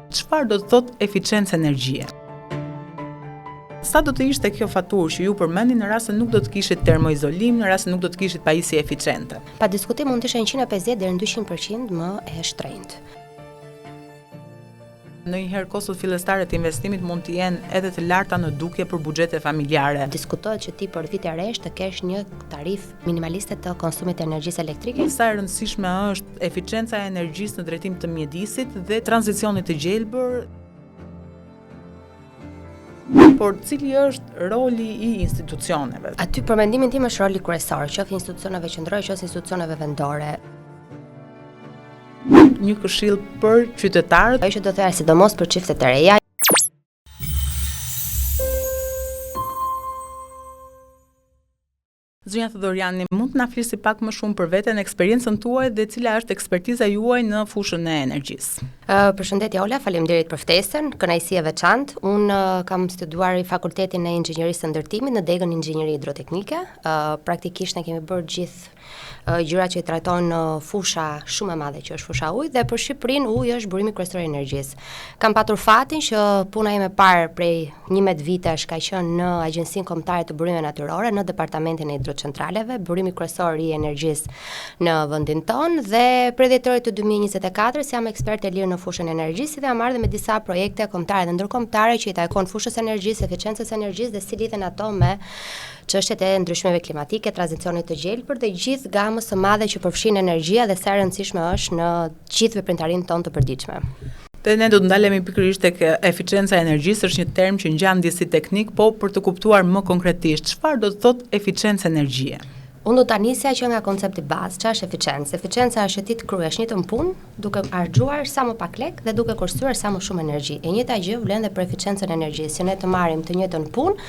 Çfarë do të thotë eficiencë energjie? Sa do të ishte kjo faturë që ju përmendni në rast se nuk do të kishit termoizolim, në rast se nuk do të kishit pajisje eficiente? Pa diskutim mund të ishte 150 deri në 200% më e shtrenjtë. Ndonjëherë kostot fillestare të investimit mund të jenë edhe të larta në dukje për buxhete familjare. Diskutohet që ti për vit e resh të kesh një tarifë minimaliste të konsumit të energjisë elektrike. Sa e rëndësishme është eficienca e energjisë në drejtim të mjedisit dhe tranzicionit të gjelbër. Por cili është roli i institucioneve? Aty për mendimin tim është roli kryesor, qoftë institucioneve qendrore, qoftë institucioneve vendore. Një këshill për qytetarët. Ajo që do thëra sidomos për çiftet e reja. Zonja Thedoriani, mund të na flisni pak më shumë për veten, eksperiencën tuaj dhe cila është ekspertiza juaj në fushën e energjisë? Përshëndetje Ola, faleminderit për ftesën, kënaqësi e veçantë. Unë kam studuar i fakultetin e inxhinierisë së ndërtimit në degën inxhinieri hidroteknike. Praktikisht ne kemi bërë gjithë gjërat që i trajtojnë fusha shumë e madhe që është fusha ujë dhe për Shqipërinë uji është burimi kryesor i energjisë. Kam patur fatin që puna ime e parë prej 11 vitesh ka qenë në Agjencinë Kombëtare të Burimeve Natyrore në departamentin e hidrocentraleve, burimi kryesor i energjisë në vendin tonë dhe prej dhjetorit të 2024 jam ekspert e lirë në fushën e energjisë dhe jam ardhur me disa projekte kombëtare dhe ndërkombëtare që i takojnë fushës energjisë, eficiencës energjisë dhe si lidhen ato me çështjet e ndryshimeve klimatike, tranzicionit të gjelbër dhe gjithë gamës së madhe që përfshin energjia dhe sa e rëndësishme është në gjithë veprimtarinë tonë të përditshme. Dhe ne do të ndalemi pikërisht tek eficienca e energjisë, është një term që ngjan disi teknik, po për të kuptuar më konkretisht, çfarë do të thotë eficiencë energjie? Unë do ta nisja që nga koncepti bazë, ç'është eficiencë? Eficiencë është ti të kryesh një punë duke harxuar sa më pak lek dhe duke kursyer sa më shumë energji. E njëjta gjë vlen edhe për eficiencën e energjisë, që ne të marrim të njëjtën punë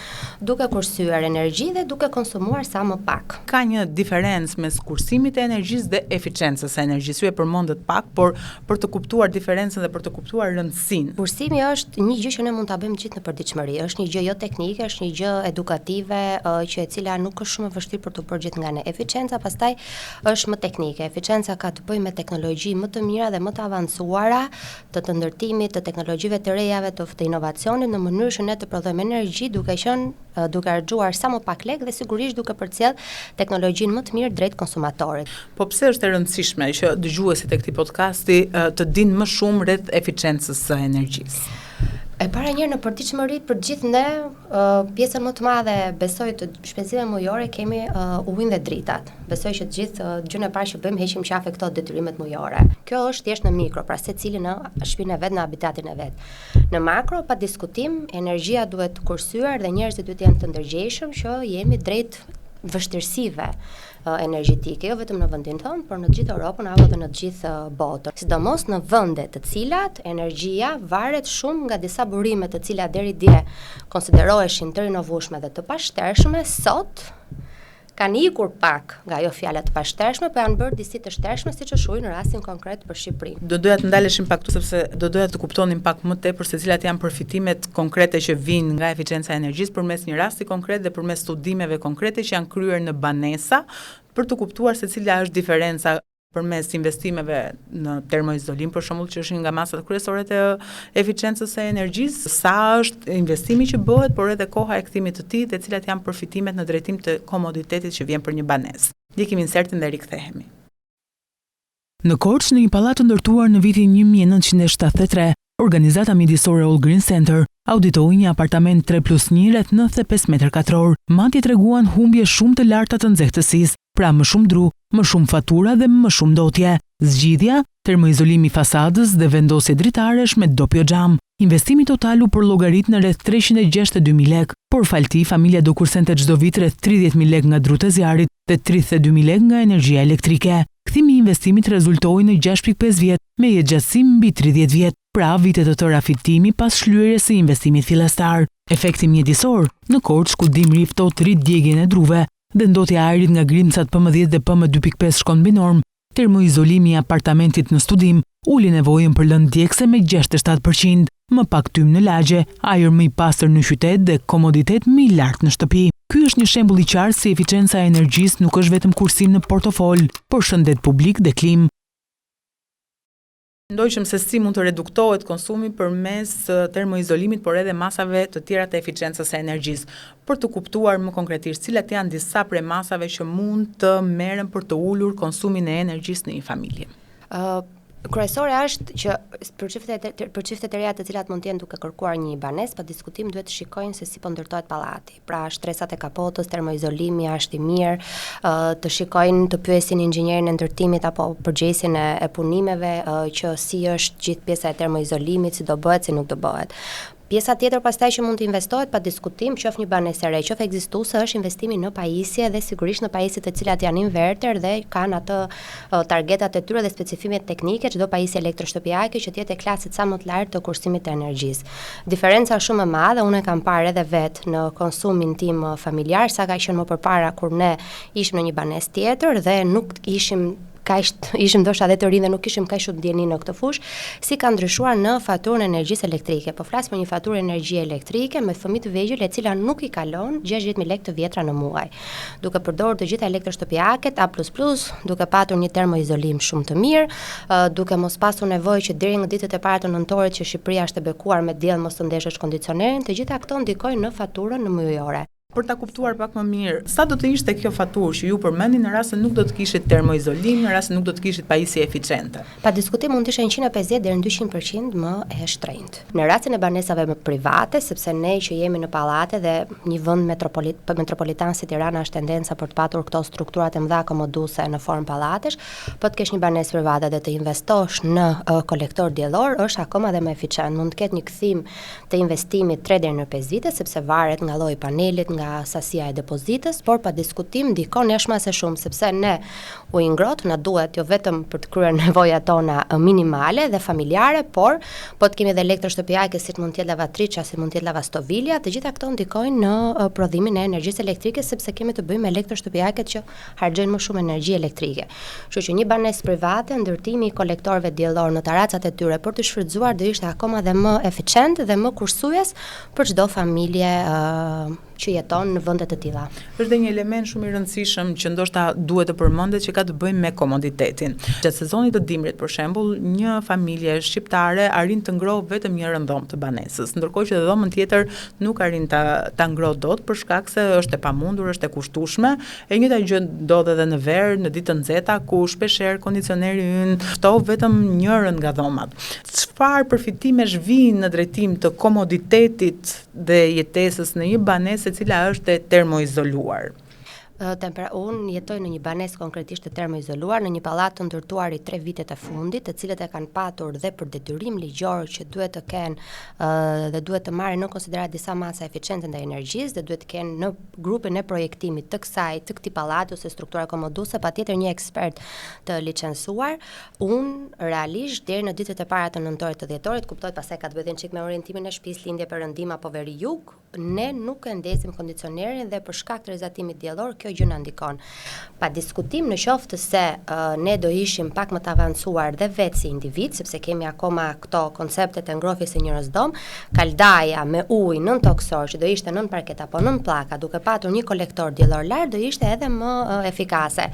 duke kursyer energji dhe duke konsumuar sa më pak. Ka një diferencë mes kursimit të energjisë dhe eficiencës së energjisë. Ju e përmendët pak, por për të kuptuar diferencën dhe për të kuptuar rëndësinë. Kursimi është një gjë që ne mund ta bëjmë gjithë në përditshmëri. Është një gjë jo teknike, është një gjë edukative që e cila nuk është shumë e vështirë për të bërë gjithë nga ne. Eficienca pastaj është më teknike. Eficienca ka të bëjë me teknologji më të mira dhe më të avancuara të ndërtimit, të teknologjive të rejave, të inovacionit në mënyrë që ne të prodhojmë energji duke harxuar sa më pak lek dhe sigurisht duke përcjell teknologjinë më të mirë drejt konsumatorit. Po pse është e rëndësishme që dëgjuesit e këtij podcasti të dinë më shumë rreth eficiencës së energjisë? E para njërë në përditshmëri për gjithë ne, pjesën më të madhe besoj të shpenzimeve mujore kemi ujin dhe dritat. Besoj që të gjithë gjën e parë që bëjmë heqim qafe këto detyrimet mujore. Kjo është thjesht në mikro, pra secili në shtëpinë e vet, në habitatin e vet. Në makro, pa diskutim, energjia duhet kursyer dhe njerëzit duhet jenë të ndërgjegjshëm që jemi drejt vështirësive energjetike, jo vetëm në vendin tonë, por në gjithë Europën apo edhe në gjithë botën. Sidomos në vende të cilat energjia varet shumë nga disa burime të cilat deri dje konsideroheshin të rinovueshme dhe të pashtershme, sot kanë ikur pak nga ajo fjala të pashtershme, por janë bërë disi të shtershme, siç është uji në rastin konkret për Shqipërinë. Do doja të ndaleshim pak këtu sepse do doja të kuptonim pak më tepër se cilat janë përfitimet konkrete që vijnë nga eficienca e energjisë përmes një rasti konkret dhe përmes studimeve konkrete që janë kryer në banesa për të kuptuar se cila është diferenca përmes investimeve në termoizolim, për shembull, që është një nga masat kryesore të eficiencës së energjisë, sa është investimi që bëhet, por edhe koha e kthimit të tij dhe cilat janë përfitimet në drejtim të komoditetit që vjen për një banesë. Ndiqim insertin dhe rikthehemi. Në Korçë, në një pallat të ndërtuar në vitin 1973, organizata mjedisore All Green Center auditoi një apartament 3+1 rreth 95 metër katror. Madje treguan humbje shumë të larta të nxehtësisë, pra më shumë dru, më shumë fatura dhe më shumë ndotje. Zgjidhja, termoizolimi i fasadës dhe vendosje dritaresh me dopjo-xham. Investimi total u përllogarit në rreth 362.000 lek, por falti familja do kursente çdo vit rreth 30.000 lek nga drut e zjarrit dhe 32.000 lek nga energjia elektrike. Kthimi i investimit rezultoi në 6.5 vjet me jetëgjatësi mbi 30 vjet, pra vite të tëra fitimi pas shlyerjes së investimit fillestar. Efekti mjedisor, në Korçë ku dimri i ftohtë rrit djegjen e druve dhe ndotja e ajrit nga grimcat PM10 dhe PM2.5 shkon mbi normë, termoizolimi i apartamentit në studim uli nevojën për lëndë djegëse me 67%, më pak tym në lagje, ajër më i pastër në qytet dhe komoditet më i lartë në shtëpi. Ky është një shembull i qartë se eficienca e energjisë nuk është vetëm kursim në portofol, por shëndet publik dhe klimë. Ndojshëm se si mund të reduktohet konsumi përmes termoizolimit, por edhe masave të tjera të eficiencës së energjisë. Për të kuptuar më konkretisht cilat janë disa prej masave që mund të merren për të ulur konsumin e energjisë në një familje. Kryesore është që për çiftet e reja të cilat mund të jenë duke kërkuar një banesë, pa diskutim duhet të shikojnë se si po ndërtohet pallati. Pra shtresat e kapotës, termoizolimi është i mirë, të shikojnë, të pyesin inxhinierin e ndërtimit apo përgjegjësin e punimeve që si është gjithë pjesa e termoizolimit, si do bëhet, si nuk do bëhet. Pjesa tjetër pastaj që mund të investohet pa diskutim, qoftë një banesë e re, qoftë ekzistuese, është investimi në pajisje dhe sigurisht në pajisje të cilat janë inverter dhe kanë atë targetat e tyre dhe specifikimet teknike, çdo pajisje elektroshtëpiake që të jetë e klasit sa më të lartë të kursimit të energjisë. Diferenca shumë e madhe, unë e kam parë edhe vetë në konsumin tim familjar, sa ka qenë më përpara kur ne ishim në një banesë tjetër dhe nuk ishim ndoshta edhe të rinë dhe nuk kishim kaq shumë dieni në këtë fushë, si ka ndryshuar në faturën e energjisë elektrike. Po flas për një faturë energjie elektrike me fëmijë të vegjël e cila nuk i kalon 60.000 lekë të vjetra në muaj. Duke përdorur të gjitha elektroshtëpiaket A++, duke patur një termoizolim shumë të mirë, duke mos pasur nevojë që deri në ditët e para të nëntorit që Shqipëria është e bekuar me diell mos të ndeshësh kondicionerin, të gjitha këto ndikojnë në faturën në mujore. Për ta kuptuar pak më mirë, sa do të ishte kjo faturë që ju përmendni në rast se nuk do të kishit termoizolim, në rast se nuk do të kishit pajisje eficiente? Pa diskutim mund të ishte 150 deri në 200% më e shtrenjtë. Në rastin e banesave më private, sepse ne që jemi në pallate dhe një vend metropolitan si Tirana është tendenca për të patur këto strukturat e mëdha komoduese në formë pallatesh, po të kesh një banesë private dhe të investosh në kolektor diellor është akoma dhe më eficient. Mund të ketë një kthim të investimit 3 deri në 5 vite, sepse varet nga lloji i panelit, nga sasia e depozitës, por pa diskutim ndikon jashtë se shumë, sepse ne ujë ngrohtë na duhet jo vetëm për të kryer nevojat tona minimale dhe familjare, por po të kemi edhe elektroshtëpiake si mund të jetë lavatriçja, si mund të jetë lavastovilja, të gjitha këto ndikojnë në prodhimin e energjisë elektrike, sepse kemi të bëjmë me elektroshtëpiaket që harxojnë më shumë energji elektrike. Kështu që një banesë private, ndërtimi i kolektorëve diellor në taracat e tyre për të shfrytzuar do ishte akoma dhe më eficient dhe më kursues për çdo familje që jeton në vende të tilla. Është një element shumë i rëndësishëm që ndoshta duhet të përmendet që ka të bëjë me komoditetin. Gjatë sezonit të dimrit, për shembull, një familje shqiptare arrin të ngrohë vetëm një rëndom të banesës, ndërkohë që dhomën tjetër nuk arrin ta ngrohë dot për shkak se është e pamundur, është e kushtueshme. E njëjta gjë ndodh edhe në verë, në ditë të nxehta, ku shpeshherë kondicioneri ynë ftoh vetëm njërin nga dhomat. Çfarë përfitimesh vijnë në drejtim të komoditetit dhe jetesës në një banesë e cila është e termoizoluar? Unë jetoj në një banesë konkretisht të termoizoluar në një pallat të ndërtuar i 3 vitet e fundit, të cilët e kanë patur dhe për detyrim ligjor që duhet të kenë dhe duhet të marrin në konsiderat disa masa eficiente ndaj energjisë dhe duhet të kenë në grupin e projektimit të këtij pallati ose struktura komoduese patjetër një ekspert të licencuar. Unë realisht deri në ditët e para të nëntorit të dhjetorit, kuptoj pastaj ka të bëjë çik me orientimin e shtëpisë, lindje perëndim apo veri jug, ne nuk e ndesim kondicionerin dhe për shkak të rrezatimit diellor kjo gjë na ndikon. Pa diskutim në qoftë se ne do ishim pak më të avancuar dhe vetë si individ, sepse kemi akoma këto konceptet e ngrohjes së një rëzdom, kaldaja me ujë nën toksor që do ishte nën parket apo nën pllaka, duke patur një kolektor diellor lart, do ishte edhe më efikase.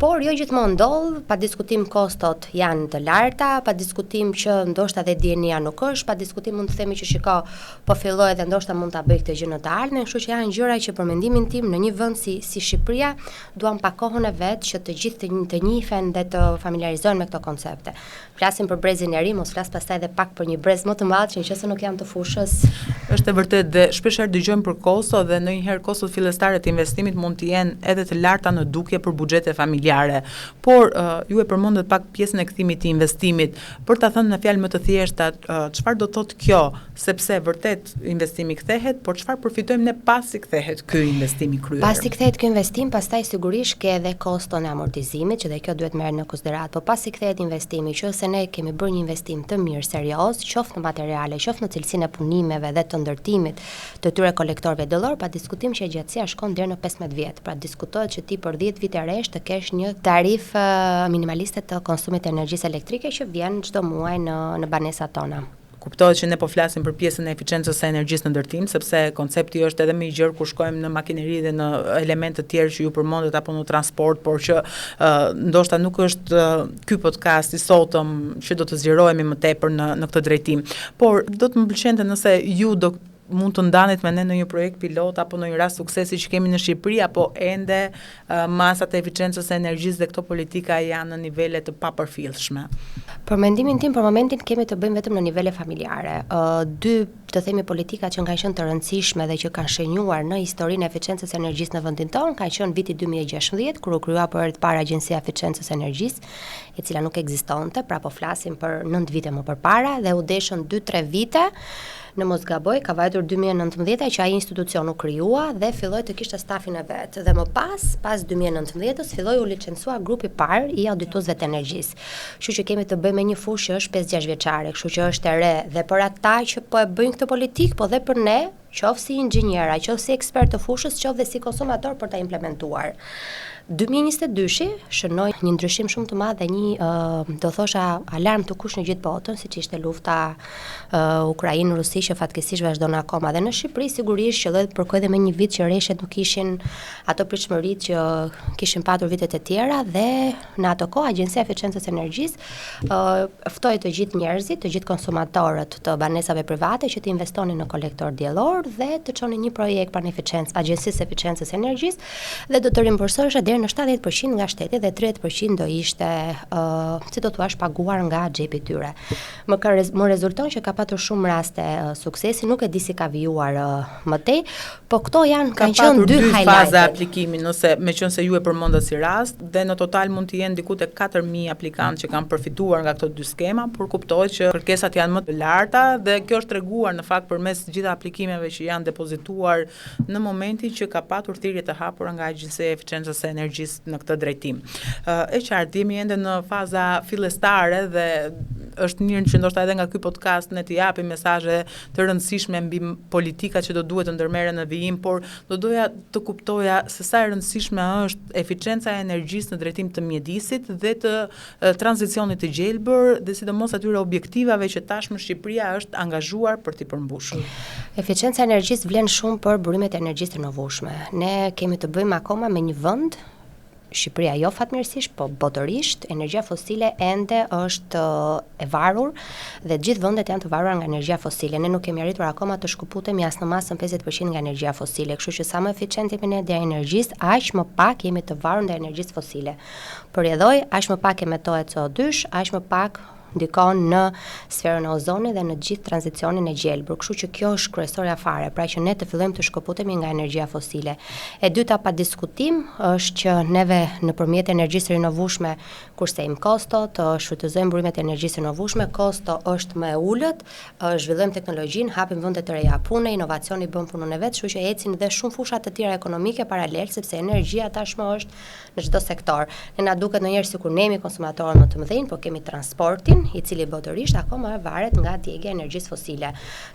Por jo gjithmonë ndodh, pa diskutim kostot janë të larta, pa diskutim që ndoshta dhe dienia nuk është, pa diskutim mund të themi që shiko, po filloi dhe ndoshta mund ta bëj këtë gjë në të ardhmen, kështu që janë gjëra që për mendimin tim në një vend si Shqipëria duam pa kohën e vet që të gjithë të njihen dhe të familiarizohen me këto koncepte. Flasim për brezin e ri, mos flas pastaj edhe pak për një brez më të madh që nëse nuk janë të fushës. Është e vërtetë dhe shpeshherë dëgjojmë për kosto dhe ndonjëherë kostot fillestare të investimit mund të jenë edhe të larta në dukje për buxhete familjare. Por ju e përmendet pak pjesën e kthimit të investimit. Për ta thënë në fjalë më të thjeshta, çfarë do thotë kjo, sepse vërtet investimi kthehet, por çfarë përfitojmë ne pasi kthehet ky investim i kryer? Pasi kthehet ky investim, pastaj sigurisht ke edhe koston e amortizimit, që dhe kjo duhet merret në konsiderat. Po pasi kthehet investimi, nëse ne kemi bërë një investim të mirë, serioz, qoftë në materiale, qoftë në cilësinë e punimeve dhe të ndërtimit të tyre kolektorëve diellor, pa diskutim që gjatësia shkon deri në 15 vjet. Pra diskutohet që ti për 10 vite rresht të kesh një tarifë minimaliste të konsumit të energjisë elektrike që vjen çdo muaj në banesat tona. kuptohet që ne po flasim për pjesën e eficiencës së energjisë në ndërtim, sepse koncepti është edhe më i gjerë kur shkojmë në makineri dhe në elemente të tjerë që ju përmendet apo në transport, por që ndoshta nuk është ky podcast i sotëm që do të zgjerohemi më tepër në këtë drejtim. Por do të më pëlqente nëse ju do mund të ndanit me ne në një projekt pilot apo në një rast suksesi që kemi në Shqipëri, apo ende masat e eficiencës së energjisë dhe këto politika janë në nivele të papërfillshme? Për mendimin tim, për momentin kemi të bëjmë vetëm në nivele familjare. Dy të themi politika që kanë qenë të rëndësishme dhe që kanë shenjuar në historinë e eficiencës së energjisë në vendin tonë, kanë qenë viti 2016 kur u krijua për herë të parë Agjencia e Eficiencës së Energjisë, e cila nuk ekzistonte, pra po flasim për 9 vite më përpara dhe u deshën 2-3 vite. Në mos gaboj, ka vajtur 2019 që ai institucion u krijua dhe filloi të kishte stafin e vet. Dhe më pas 2019-s filloi u licencua grupi i parë i audituesve të energjisë. Kështu që kemi të bëjmë me një fushë që është 5-6 vjeçare, kështu që është e re dhe për ata që po e bëjnë këtë politikë, po dhe për ne, qoftë si inxhiniera, qoftë si ekspert të fushës, qoftë dhe si konsumator për ta implementuar. 2022 shënoi një ndryshim shumë të madh dhe një do thosha alarm të kush në gjithë botën, siç ishte lufta Ukrainë-Rusi që fatkeqësisht vazhdon akoma dhe në Shqipëri sigurisht që llojet përkoi dhe me një vit që rreshet nuk kishin ato pritshmëritë që kishin patur vitet e tjera dhe në ato kohë Agjencia e Eficiencës së Energjisë ftoi të gjithë njerëzit, të gjithë konsumatorët të banesave private që të investonin në kolektor diellor dhe të çonin një projekt pranë Agjencisë së Eficiencës së Energjisë dhe do të rimbursohej në 70% nga shteti dhe 30% do ishte, si do thua, paguar nga xhepi i tyre. Më rezulton që ka patur shumë raste suksesi, nuk e di si ka vijuar më tej, po këto kanë qenë dy highlight. Ka faza aplikimi, nëse meqense ju e përmendat si rast, dhe në total mund të jenë diku te 4000 aplikantë që kanë përfituar nga këto dy skema, por kuptohet që kërkesat janë më të larta dhe kjo është treguar në fakt përmes gjitha aplikimeve që janë depozituar në momentin që ka patur thirrje të hapura nga Agjencia e Eficiencës së Energjisë në këtë drejtim. E qartë, jemi ende në faza fillestare dhe është mirë që ndoshta edhe nga ky podcast ne të japim mesazhe të rëndësishme mbi politikat që do duhet të ndërmerren në vijim, por do doja të kuptoja se sa e rëndësishme është eficienca e energjisë në drejtim të mjedisit dhe të tranzicionit të gjelbër dhe sidomos atyre objektivave që tashmë Shqipëria është angazhuar për t'i përmbushur. Eficienca e energjisë vlen shumë për burimet e energjisë të rinovueshme. Ne kemi të bëjmë akoma me një vend, Shqipëria jo fatmirësisht, po botërisht, energjia fosile ende është e varur dhe gjithë vendet janë të varura nga energjia fosile. Ne nuk kemi arritur akoma të shkëputemi as në masën 50% nga energjia fosile, kështu që sa më eficient jemi ne ndaj energjisë, aq më pak jemi të varur ndaj energjisë fosile. Përjedhoj, aq më pak emetohet CO2, aq më pak ndikon në sferën e ozonit dhe në gjithë tranzicionin e gjelbër. Kështu që kjo është kryesorja fare, pra që ne të fillojmë të shkëputemi nga energjia fosile. E dyta pa diskutim është që neve nëpërmjet energjisë rinovueshme kursejmë kostot, shfrytëzojmë burimet e energjisë rinovueshme, kosto është më e ulët, zhvillojmë teknologjinë, hapim vende të reja pune, inovacioni bën punën e vet, kështu që ecin dhe shumë fusha të tjera ekonomike paralel, sepse energjia tashmë është në çdo sektor. Ne na duket ndonjëherë sikur ne jemi konsumatorë më të mëdhenj, por kemi transportin i cili botërisht akoma varet nga djegja e energjisë fosile.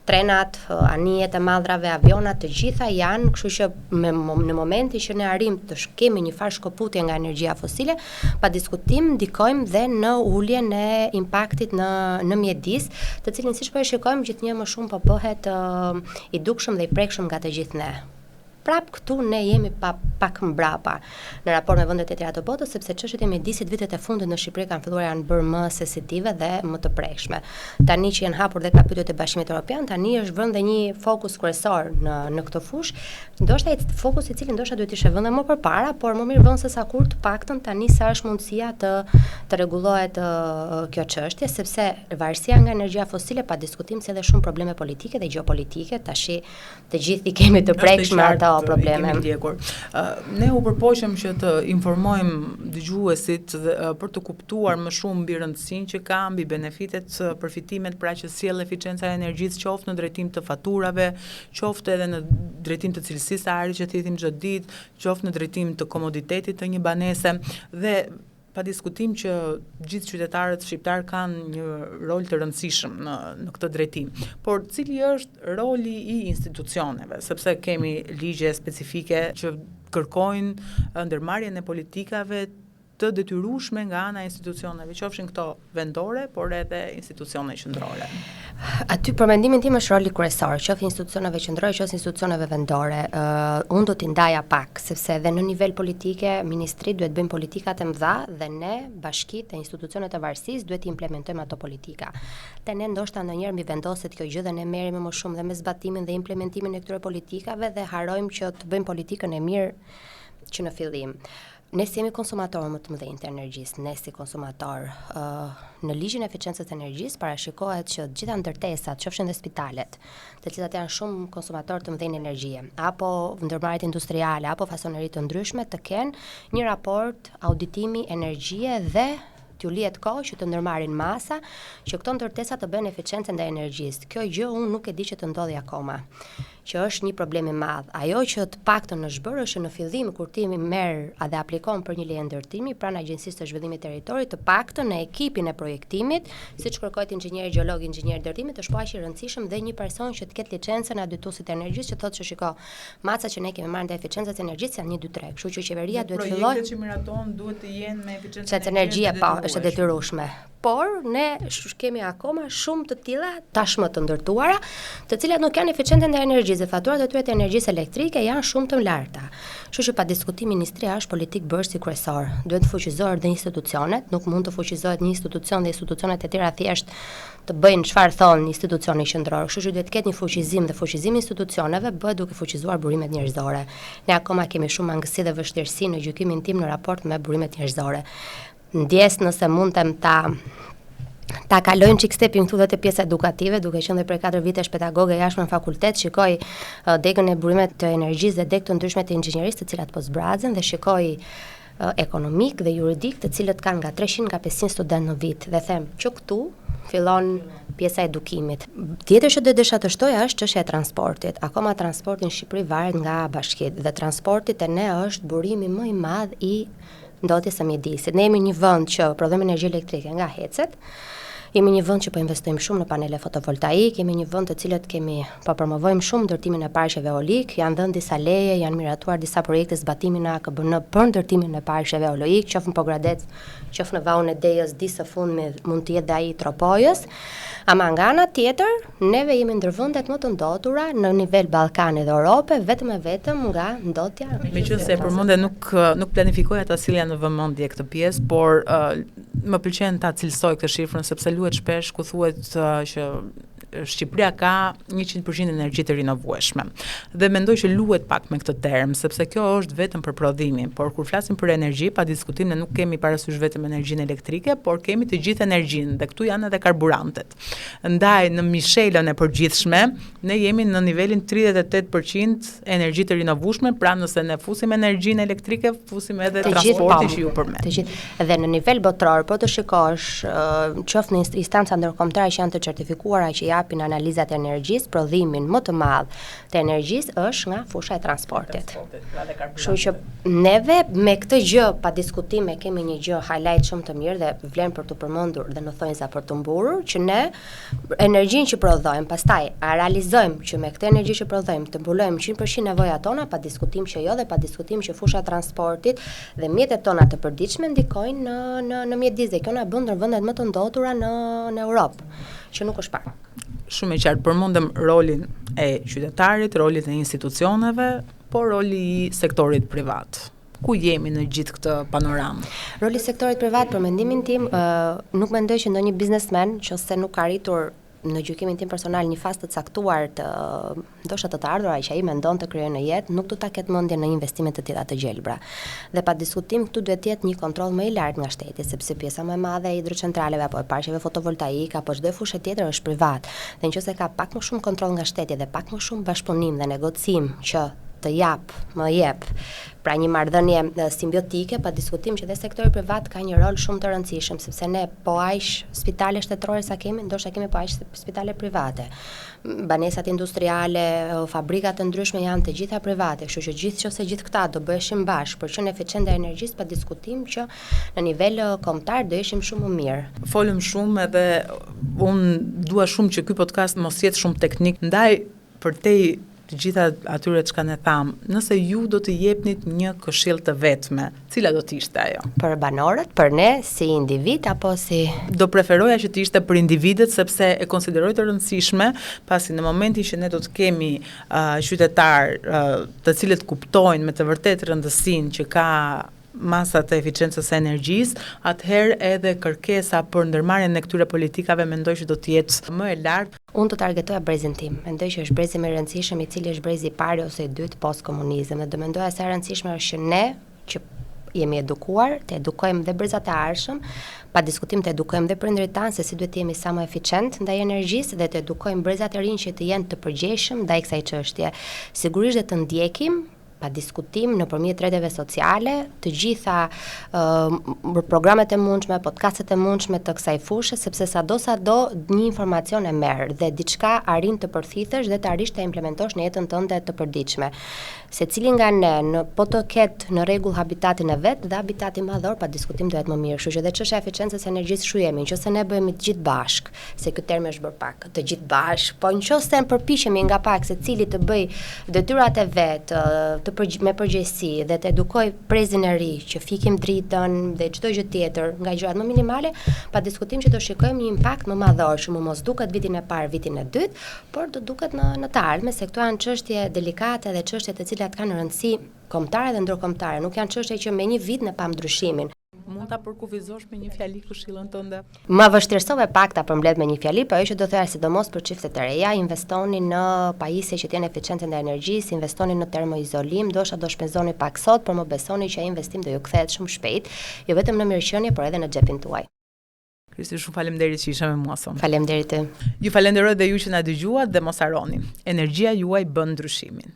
Trenat, anijet e madhrave, avionat, të gjitha janë, kështu që në momentin që ne arrim të kemi një farë shkëputje nga energjia fosile, pa diskutim ndikojmë dhe në uljen e impaktit në mjedis, të cilin siç po e shikojmë gjithnjë më shumë po bëhet i dukshëm dhe i prekshëm nga të gjithë ne. Prap këtu ne jemi pak mbrapa në raport me vendet e tjera të botës, sepse çështjet e mjedisit vitet e fundit në Shqipëri kanë filluar janë bërë më sensitive dhe më të prekshme. Tani që janë hapur dhe kapitujt e Bashkimit Evropian, tani është vënë dhe një fokus kryesor në këtë fushë. Ndoshta fokus i cili ndoshta duhet të ishte vënë më përpara, por më mirë vënë se sa kur, të paktën tani sa është mundësia të rregullohet kjo çështje, sepse varësia nga energjia fosile pa diskutim se edhe shumë probleme politike dhe gjeopolitike, tash të gjithë i kemi të prekshme ato probleme. Ne u përpoqëm që të informojmë dëgjuesit për të kuptuar më shumë mbi rëndësinë që ka, mbi benefitet, përfitimet pra që sjell eficienca e energjisë, qoftë në drejtim të faturave, qoftë edhe në drejtim të cilësisë së ajrit që thithim çdo ditë, qoftë në drejtim të komoditetit të një banese dhe pa diskutim që gjithë qytetarët shqiptar kanë një rol të rëndësishëm në këtë drejtim. Por cili është roli i institucioneve, sepse kemi ligje specifike që kërkojnë ndërmarrjen e politikave të detyrueshme nga ana e institucioneve, qofshin këto vendore, por edhe institucione qendrore. Aty për mendimin tim është roli kryesor, qoftë institucioneve qendrore, qoftë institucioneve vendore. Unë do t'i ndaja pak, sepse edhe në nivel politike, ministri duhet bëjmë politikat e mëdha dhe ne, bashkitë e institucionet e varësisë, duhet t'i implementojmë ato politika. Te ne ndoshta ndonjëherë mbi vendoset kjo gjë dhe ne merremi më shumë dhe me zbatimin dhe implementimin e këtyre politikave dhe harrojmë që të bëjmë politikën e mirë që në fillim. Ne si jemi konsumatorë më të mëdhenj të energjisë, ne si konsumator, në ligjin e eficiencës së energjisë parashikohet që gjitha ndërtesat, qofshin dhe spitalet, të cilat janë shumë konsumatorë të mëdhenj energjie, apo ndërmarrjet industriale, apo fasoneri të ndryshme të kenë një raport auditimi energjie dhe t'ju lihet kohë që të ndërmarrin masa që këto ndërtesa të bëjnë eficiencën ndaj energjisë. Kjo gjë unë nuk e di që të ndodhi akoma, që është një problem i madh. Ajo që të paktën është bërë është në fillim kur ti merr dhe aplikon për një leje ndërtimi pranë Agjencisë të Zhvillimit Territorit, të paktën në ekipin e projektimit, siç kërkohet inxhinieri gjeolog, inxhinier ndërtimit, është aq i rëndësishëm dhe një person që të ketë licencën e audituesit të energjisë, që thotë se shiko, macat që ne kemi marrë ndaj eficiencës së energjisë janë 1 2 3. Kështu që qeveria duhet të fillojë. Projektet që miraton duhet të jenë me eficiencë energjie, po, është e detyrueshme. Por ne kemi akoma shumë të tilla tashmë të ndërtuara, të cilat nuk janë eficiente ndaj energjisë. Faturat e tyre të energjisë elektrike janë shumë të larta. Kështu që pa diskutim ministria është politikë bërësi kryesor. Duhet të fuqizohet dhe institucionet, nuk mund të fuqizohet një institucion dhe institucionet e tjera thjesht të bëjnë çfarë thon institucioni qendror. Kështu që duhet të ketë një fuqizim dhe fuqizimi i institucioneve bëhet duke fuqizuar burimet njerëzore. Ne akoma kemi shumë mangësi dhe vështirësi në gjykimin tim në raport me burimet njerëzore. Ndjes nëse mundem ta kalojmë çik stepin këtu dhe te pjesa edukative, duke qenë për 4 vitesh pedagoge jashtë në fakultet, shikoj degën e burimeve të energjisë dhe degë të ndryshme të inxhinierisë, të cilat po zbrazen dhe shikoj ekonomik dhe juridik, të cilët kanë nga 300 nga 500 studentë në vit dhe them që këtu fillon pjesa e edukimit. Tjetër që do desha të shtoja është çështja e transportit. Akoma transporti në Shqipëri varet nga bashkitë dhe transporti te ne është burimi më i madh i ndotjes së mjedisit. Ne jemi një vend që prodhojmë energji elektrike nga hecet. Jemi një vend që po investojmë shumë në panele fotovoltaik, jemi një vend të cilët po promovojmë shumë ndërtimin e parqeve eolik, janë dhënë disa leje, janë miratuar disa projekte zbatimin e AKBN për ndërtimin e parqeve eolik, qoftë në Pogradec, qoftë në Vallën e Dejës, di së fundmi mund të jetë dhe ai Tropojës. Ama nga ana tjetër, neve jemi ndër vendet më të ndotura në nivel Ballkani dhe Europe, vetëm e vetëm nga ndotja. Meqense përmendje nuk planifikoja ta sillja në vëmendje këtë pjesë, por më pëlqen ta cilësoj këtë shifrën sepse luhet shpesh ku thuhet që Shqipëria ka 100% energji të rinovueshme. Dhe mendoj që luhet pak me këtë term, sepse kjo është vetëm për prodhimin, por kur flasim për energji, pa diskutim ne nuk kemi parasysh vetëm energjinë elektrike, por kemi të gjithë energjinë dhe këtu janë edhe karburantet. Ndaj në mishelën e përgjithshme, ne jemi në nivelin 38% energji të rinovueshme, pra nëse ne fusim energjinë elektrike, fusim edhe transportin që ju përmend. Të gjithë. Dhe në nivel botror, po të shikosh, qoftë në instanca ndërkombëtare që janë të certifikuara që japin analizat e energjisë, prodhimin më të madh të energjisë është nga fusha e transportit. Kështu që neve me këtë gjë pa diskutim kemi një gjë highlight shumë të mirë dhe vlen për të përmendur dhe në thonjza për të mburur që ne energjinë që prodhojmë, pastaj a realizojmë që me këtë energji që prodhojmë të mbulojmë 100% nevojat tona, pa diskutim që jo dhe pa diskutim që fusha e transportit dhe mjetet tona të përditshme ndikojnë në mjedis dhe kjo na bën ndër vendet më të ndotura në Europë, që nuk është pak. Shumë e qartë përmendëm rolin e qytetarit, rolin e institucioneve, por roli i sektorit privat. Ku jemi në gjithë këtë panoramë? Roli i sektorit privat për mendimin tim nuk mendoj që ndonjë biznesmen nëse nuk ka arritur në gjykimin tim personal një fazë të caktuar të ndoshta të ardhura që ai mendon të krijojë në jetë, nuk do ta ketë mendje në investime të tilla të gjelbra. Dhe pa diskutim këtu duhet të jetë një kontroll më i lartë nga shteti, sepse pjesa më e madhe e hidrocentraleve apo e parqeve fotovoltaik apo çdo fushë tjetër është privat. Dhe nëse ka pak më shumë kontroll nga shteti dhe pak më shumë bashkëpunim dhe negocim që të më jep, pra një marrëdhënie simbiotike, pa diskutim që dhe sektori privat ka një rol shumë të rëndësishëm, sepse ne po aq spitale shtetërore sa kemi, ndoshta kemi po aq spitale private. Banesat industriale, fabrikat të ndryshme janë të gjitha private, kështu që gjithë këta do bëheshin bashkë për qenë eficiente energjisë, pa diskutim që në nivel kombëtar do ishim shumë më mirë. Folëm shumë edhe unë dua shumë që ky podcast mos jetë shumë teknik, ndaj për te të gjitha atyre çka ne tham, nëse ju do të jepnit një këshill të vetme, cila do të ishte ajo? Për banorët, për ne si individ apo si Do preferoja që të ishte për individët sepse e konsideroj të rëndësishme, pasi në momentin që ne do të kemi qytetar të cilët kuptojnë me të vërtetë rëndësinë që ka masat e eficiencës së energjisë, atëherë edhe kërkesa për ndërmarrjen e këtyre politikave mendoj që do të jetë më e lartë. Unë të targetoja brezin tim. Mendoj që është brezi më i rëndësishëm, i cili është brezi i parë ose i dytë post komunizëm. Dhe mendoja se e rëndësishme është që ne që jemi edukuar, të edukojmë dhe brezat e arshëm, pa diskutim të edukojmë dhe prindërit tanë se si duhet të jemi sa më eficient ndaj energjisë dhe të edukojmë brezat e rinj që të jenë të përgjegjshëm ndaj kësaj çështje. Sigurisht dhe të ndjekim pa diskutim nëpërmjet rrjeteve sociale të gjitha programet e mundshme, podcastet e mundshme të kësaj fushë, sepse sado një informacion e merr dhe diçka arrin të përthithësh dhe të arrish të implementosh në jetën tënde të përditshme. Secili nga ne po të ketë në rregull habitatin e vet dhe habitati madhor pa diskutim do jetë më mirë. Kështu që dhe çështja e eficiencës së energjisë shu jemi, nëse ne bëhemi të gjithë bashk, se ky term është bërë pak, të gjithë bashk, po nëse përpiqemi nga pak secili të bëj detyrat e vet, me përgjegjësi dhe të edukoj prezin e ri që fikim dritën dhe çdo gjë tjetër nga gjërat më minimale, pa diskutim që do shikojmë një impakt më madhor, që më mos duket vitin e parë, vitin e dytë, por do duket në të ardhmen, se këto janë çështje delikate dhe çështje të cilat kanë rëndësi kombëtare dhe ndërkombëtare, nuk janë çështje që me një vit ne pam ndryshimin. Mund ta përkufizosh me një fjali këshillën tënde? Ma vështirësove pak ta përmbledh me një fjali, por ajo që do thoya sidomos për çiftet e reja, investoni në pajisje që të jenë eficiente ndaj energjisë, investoni në termoizolim, do shpenzoni pak sot, por më besoni që ai investim do ju kthehet shumë shpejt, jo vetëm në mirëqenie, por edhe në xhepin tuaj. Kristi, shumë faleminderit që isha me mua sot. Faleminderit ty. Ju falenderoj dhe ju që na dëgjuat dhe mos harroni. Energjia juaj bën ndryshimin.